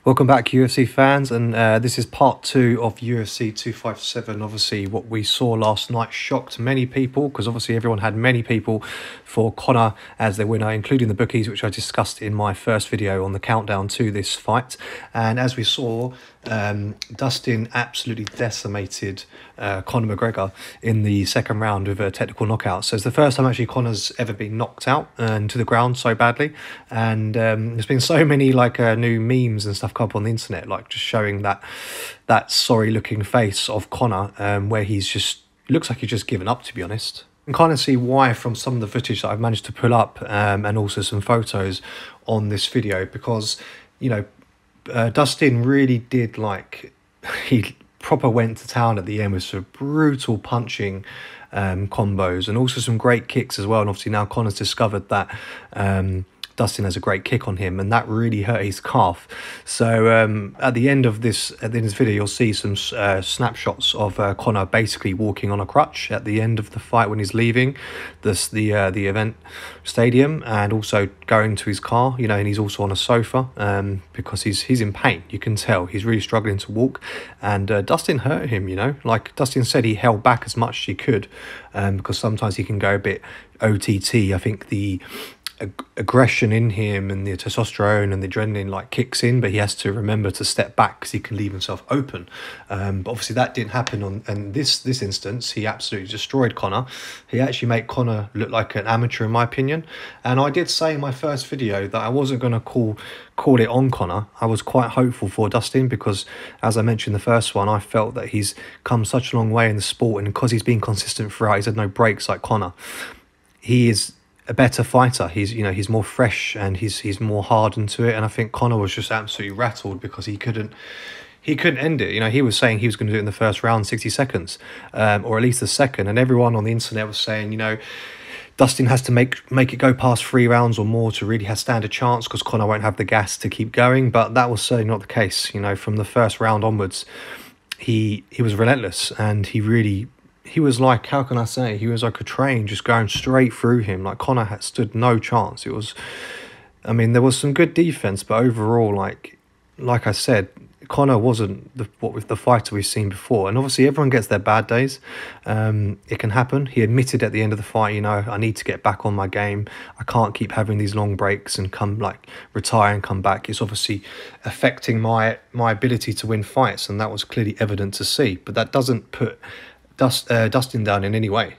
Welcome back, UFC fans, and this is part 2 of UFC 257. Obviously, what we saw last night shocked many people, because obviously everyone had many people for Conor as their winner, including the bookies, which I discussed in my first video on the countdown to this fight. And as we saw, Dustin absolutely decimated Conor McGregor in the second round with a technical knockout. So it's the first time actually Conor's ever been knocked out and to the ground so badly. And there's been so many new memes and stuff come up on the internet, like just showing that sorry looking face of Conor, where he's just looks like he's just given up, to be honest. You can kind of see why from some of the footage that I've managed to pull up, and also some photos on this video, because Dustin really did, he proper went to town at the end with some brutal punching combos and also some great kicks as well. And obviously now Conor's discovered that Dustin has a great kick on him, and that really hurt his calf. So at the end of this video, you'll see some snapshots of Conor basically walking on a crutch at the end of the fight when he's leaving the event stadium, and also going to his car. And he's also on a sofa because he's in pain. You can tell he's really struggling to walk, and Dustin hurt him. Like Dustin said, he held back as much as he could because sometimes he can go a bit OTT. I think the aggression in him and the testosterone and the adrenaline kicks in, but he has to remember to step back because he can leave himself open. But obviously that didn't happen in this instance. He absolutely destroyed Conor. He actually made Conor look like an amateur, in my opinion. And I did say in my first video that I wasn't going to call it on Conor. I was quite hopeful for Dustin because, as I mentioned in the first one, I felt that he's come such a long way in the sport, and because he's been consistent throughout, he's had no breaks like Conor. He is a better fighter. He's more fresh and he's more hardened to it. And I think Conor was just absolutely rattled because he couldn't end it. He was saying he was going to do it in the first round, 60 seconds, or at least the second. And everyone on the internet was saying, Dustin has to make it go past 3 rounds or more to really stand a chance, because Conor won't have the gas to keep going. But that was certainly not the case. From the first round onwards, he was relentless, and he was like, how can I say, he was like a train just going straight through him. Like Conor had stood no chance. There was some good defense, but overall, like I said, Conor wasn't the fighter we've seen before. And obviously everyone gets their bad days. It can happen. He admitted at the end of the fight, I need to get back on my game. I can't keep having these long breaks and retire and come back. It's obviously affecting my ability to win fights, and that was clearly evident to see. But that doesn't put Dustin down in any way.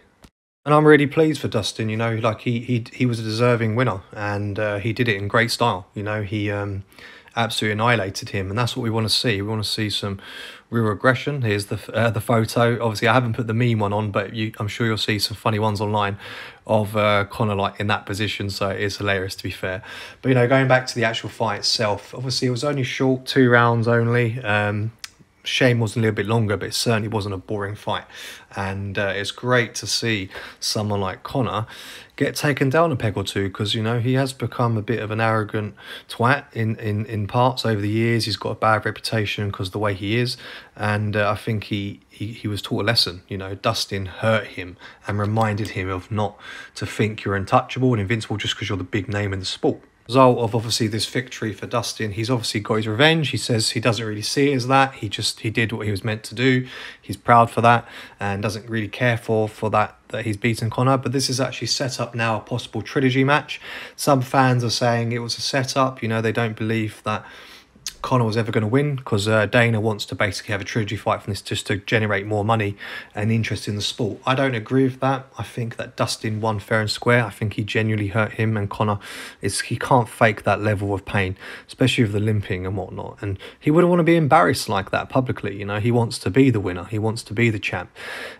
And I'm really pleased for Dustin. He was a deserving winner, and he did it in great style. He absolutely annihilated him, and that's what we want to see. We want to see some real aggression. Here's the photo. Obviously I haven't put the meme one on, but I'm sure you'll see some funny ones online of Conor in that position, so it is hilarious, to be fair. But going back to the actual fight itself, obviously it was only short, 2 rounds only. Shame was a little bit longer, but it certainly wasn't a boring fight. And it's great to see someone like Conor get taken down a peg or two, because he has become a bit of an arrogant twat in parts over the years. He's got a bad reputation because of the way he is, and I think he was taught a lesson. Dustin hurt him and reminded him of not to think you're untouchable and invincible just because you're the big name in the sport. Result of obviously this victory for Dustin, he's obviously got his revenge. He says he doesn't really see it as that. He did what he was meant to do. He's proud for that and doesn't really care for that he's beaten Conor. But this is actually set up now a possible trilogy match. Some fans are saying it was a setup. They don't believe that Conor was ever going to win, because Dana wants to basically have a trilogy fight from this just to generate more money and interest in the sport. I don't agree with that. I think that Dustin won fair and square. I think he genuinely hurt him, and Conor he can't fake that level of pain, especially with the limping and whatnot. And he wouldn't want to be embarrassed like that publicly. He wants to be the winner. He wants to be the champ.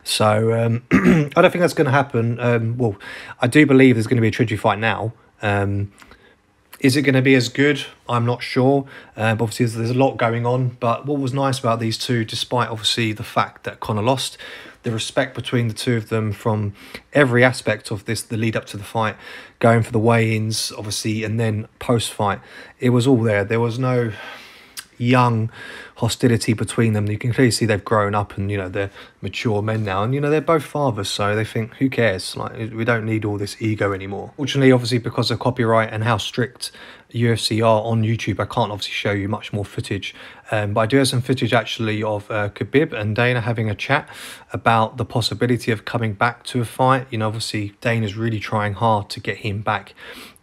So I don't think that's going to happen. Well, I do believe there's going to be a trilogy fight now. Is it going to be as good? I'm not sure. Obviously, there's a lot going on. But what was nice about these two, despite obviously the fact that Conor lost, the respect between the two of them from every aspect of this, the lead up to the fight, going for the weigh-ins, obviously, and then post-fight, it was all there. There was no young hostility between them. You can clearly see they've grown up, and they're mature men now, and you know they're both fathers, so they think, who cares, like we don't need all this ego anymore. Fortunately, obviously, because of copyright and how strict UFC are on YouTube, I can't obviously show you much more footage, but I do have some footage actually of Khabib and Dana having a chat about the possibility of coming back to a fight. You know, obviously Dana's really trying hard to get him back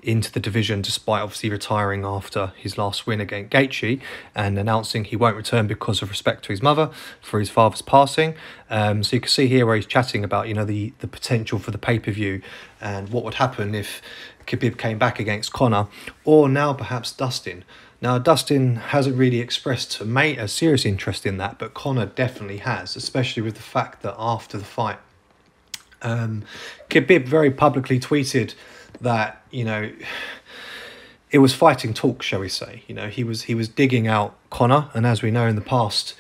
into the division, despite obviously retiring after his last win against Gaethje and announcing he won't return because of respect to his mother for his father's passing. So you can see here where he's chatting about, you know, the potential for the pay-per-view and what would happen if Khabib came back against Conor, or now perhaps Dustin. Now, Dustin hasn't really expressed a serious interest in that, but Conor definitely has, especially with the fact that after the fight, Khabib very publicly tweeted that, you know, it was fighting talk, shall we say. You know, he was digging out Conor, and as we know in the past,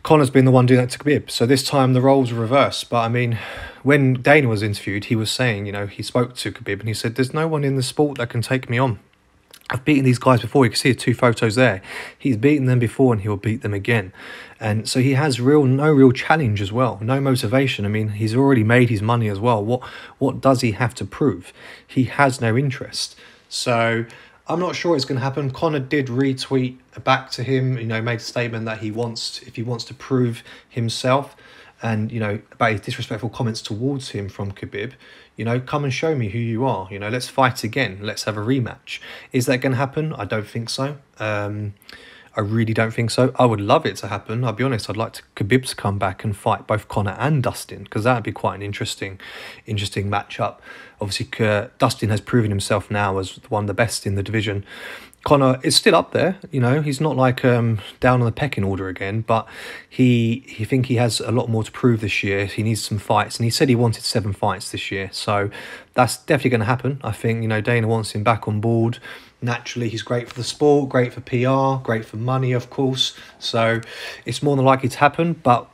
Conor's been the one doing that to Khabib. So this time the roles were reversed. But I mean, when Dana was interviewed, he was saying, you know, he spoke to Khabib and he said, there's no one in the sport that can take me on. I've beaten these guys before. You can see the 2 photos there. He's beaten them before and he'll beat them again. And so he has no real challenge as well, no motivation. I mean, he's already made his money as well. What does he have to prove? He has no interest. So I'm not sure it's going to happen. Conor did retweet back to him, you know, made a statement that if he wants to prove himself, and, you know, about his disrespectful comments towards him from Khabib, you know, come and show me who you are. You know, let's fight again. Let's have a rematch. Is that going to happen? I don't think so. I really don't think so. I would love it to happen. I'll be honest, I'd like Khabib to come back and fight both Conor and Dustin, because that would be quite an interesting matchup. Obviously, Dustin has proven himself now as one of the best in the division. Conor is still up there, you know, he's not like down on the pecking order again, but he has a lot more to prove this year. He needs some fights, and he said he wanted 7 fights this year, so that's definitely going to happen. I think, you know, Dana wants him back on board. Naturally, he's great for the sport, great for PR, great for money, of course, so it's more than likely to happen. But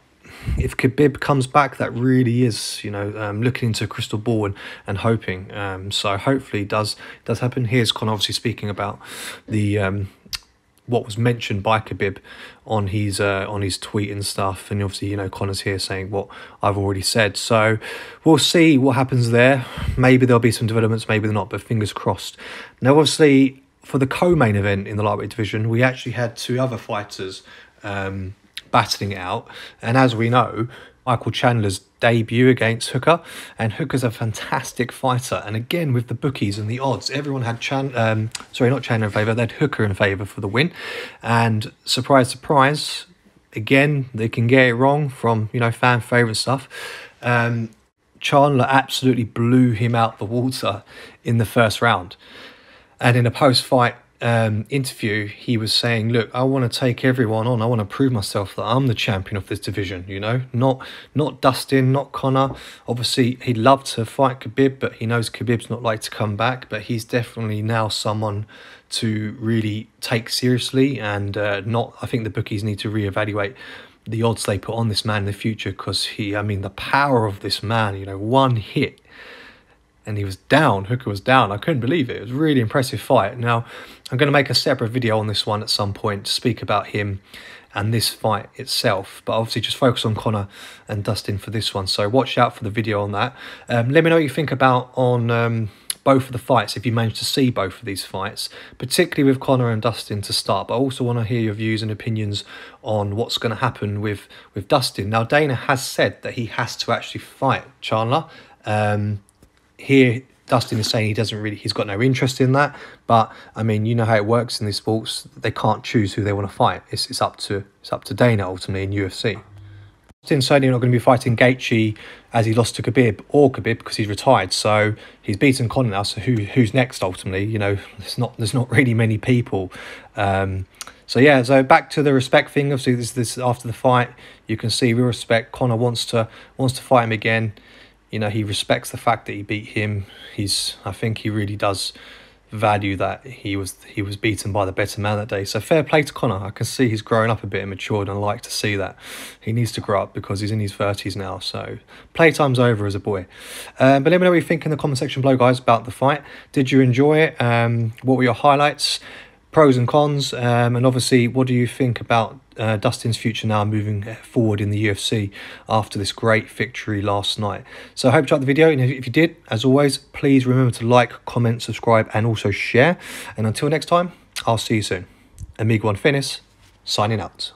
if Khabib comes back, that really is, you know, looking into a crystal ball and hoping. So hopefully it does happen. Here's Conor obviously speaking about the what was mentioned by Khabib on his tweet and stuff, and obviously, you know, Conor's here saying what I've already said. So we'll see what happens there. Maybe there'll be some developments, maybe not, but fingers crossed. Now, obviously, for the co-main event in the lightweight division, we actually had 2 other fighters battling it out, and as we know, Michael Chandler's debut against Hooker, and Hooker's a fantastic fighter, and again with the bookies and the odds, everyone had not Chandler in favour, they had Hooker in favour for the win, and surprise surprise, again they can get it wrong from, you know, fan favourite stuff. Chandler absolutely blew him out the water in the first round, and in a post-fight interview, he was saying, look, I want to take everyone on. I want to prove myself that I'm the champion of this division, you know, not Dustin, not Conor. Obviously, he'd love to fight Khabib, but he knows Khabib's not like to come back, but he's definitely now someone to really take seriously, and I think the bookies need to reevaluate the odds they put on this man in the future, because I mean, the power of this man, you know, one hit and he was down. Hooker was down. I couldn't believe it. It was a really impressive fight. Now, I'm going to make a separate video on this one at some point to speak about him and this fight itself. But obviously, just focus on Conor and Dustin for this one. So watch out for the video on that. Let me know what you think about on both of the fights, if you managed to see both of these fights, particularly with Conor and Dustin to start. But I also want to hear your views and opinions on what's going to happen with Dustin. Now, Dana has said that he has to actually fight Chandler. Here, Dustin is saying he's got no interest in that. But I mean, you know how it works in these sports. They can't choose who they want to fight. It's up to Dana ultimately in UFC. Dustin's certainly not going to be fighting Gaethje as he lost to Khabib, because he's retired. So he's beaten Conor now. So who's next ultimately? You know, there's not really many people. So yeah, so back to the respect thing. Obviously, this after the fight, you can see real respect. Conor wants to fight him again. You know, he respects the fact that he beat him. I think he really does value that he was beaten by the better man that day. So fair play to Conor. I can see he's growing up a bit and matured, and I like to see that. He needs to grow up because he's in his 30s now. So playtime's over as a boy. But let me know what you think in the comment section below, guys, about the fight. Did you enjoy it? What were your highlights? Pros and cons, and obviously, what do you think about Dustin's future now moving forward in the UFC after this great victory last night. So I hope you liked the video, and if you did, as always, please remember to like, comment, subscribe, and also share. And until next time, I'll see you soon. Amigo One Finis, signing out.